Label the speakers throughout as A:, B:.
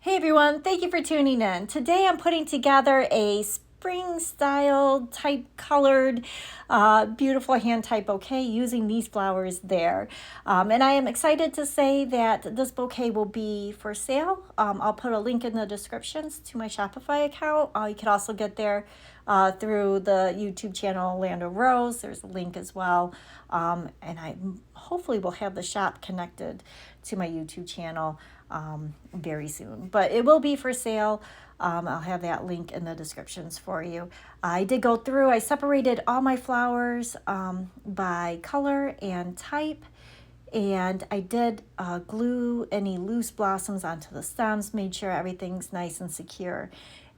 A: Hey everyone, thank you for tuning in. Today I'm putting together a spring style type colored beautiful hand type bouquet using these flowers there. And I am excited to say that this bouquet will be for sale. I'll put a link in the descriptions to my Shopify account. You can also get there through the YouTube channel Land of Rose. There's a link as well. And I hopefully will have the shop connected to my YouTube channel very soon. But it will be for sale. I'll have that link in the descriptions for you. I did go through, I separated all my flowers by color and type. And I did glue any loose blossoms onto the stems, made sure everything's nice and secure.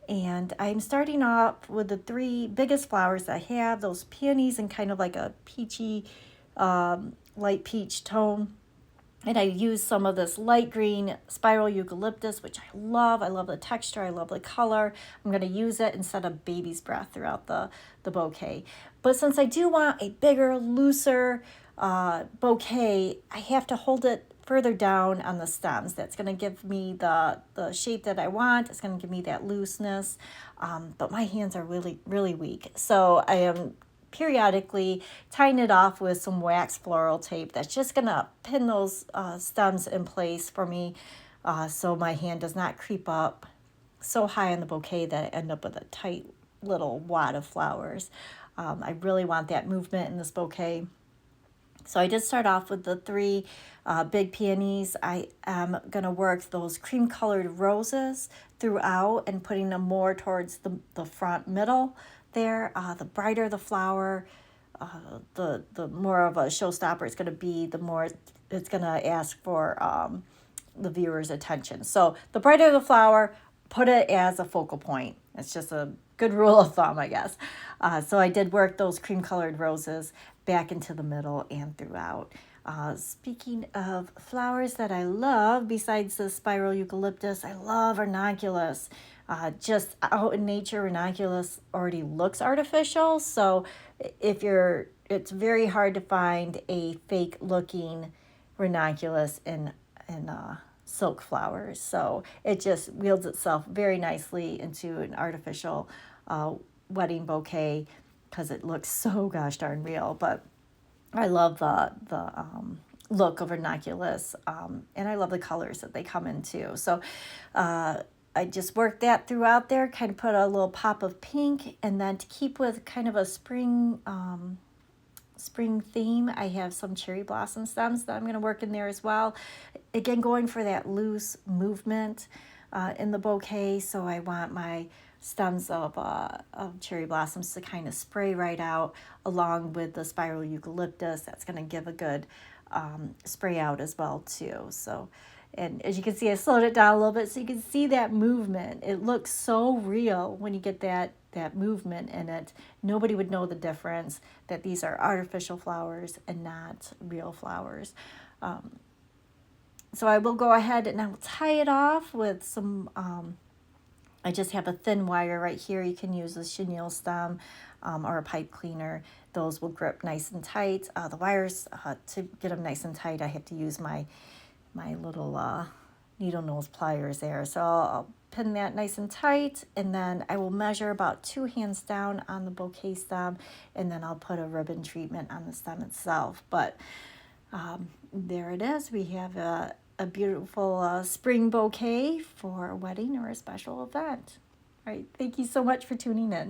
A: And I'm starting off with the three biggest flowers I have, those peonies in kind of like a peachy, light peach tone. And I used some of this light green spiral eucalyptus, which I love. I love the texture. I love the color. I'm going to use it instead of baby's breath throughout the bouquet. But since I do want a bigger, looser bouquet, I have to hold it further down on the stems. That's going to give me the shape that I want. It's going to give me that looseness. But my hands are really, really weak. So I am periodically tying it off with some wax floral tape that's just going to pin those stems in place for me so my hand does not creep up so high in the bouquet that I end up with a tight little wad of flowers. I really want that movement in this bouquet. So I did start off with the three big peonies. I am going to work those cream colored roses throughout and putting them more towards the front middle there. The brighter the flower, the more of a showstopper it's going to be, the more it's going to ask for the viewer's attention. So the brighter the flower, put it as a focal point. It's just a good rule of thumb, I guess. So I did work those cream colored roses back into the middle and throughout. Speaking of flowers that I love, besides the spiral eucalyptus, I love ranunculus. Just out in nature, ranunculus already looks artificial. So it's very hard to find a fake looking ranunculus in silk flowers. So it just wields itself very nicely into an artificial wedding bouquet because it looks so gosh darn real. But I love the look of ranunculus, and I love the colors that they come in too. So I just worked that throughout there, kind of put a little pop of pink, and then to keep with kind of a spring theme, I have some cherry blossom stems that I'm going to work in there as well. Again, going for that loose movement in the bouquet, so I want my stems of cherry blossoms to kind of spray right out along with the spiral eucalyptus. That's going to give a good spray out as well too. So, and as you can see, I slowed it down a little bit so you can see that movement. It looks so real when you get that movement in it. Nobody would know the difference that these are artificial flowers and not real flowers. So I will go ahead and I will tie it off with some, I just have a thin wire right here. You can use a chenille stem or a pipe cleaner. Those will grip nice and tight. The wires, to get them nice and tight, I have to use my little needle nose pliers there. So I'll pin that nice and tight, and then I will measure about 2 hands down on the bouquet stem, and then I'll put a ribbon treatment on the stem itself. But there it is. We have a beautiful spring bouquet for a wedding or a special event. All right, thank you so much for tuning in.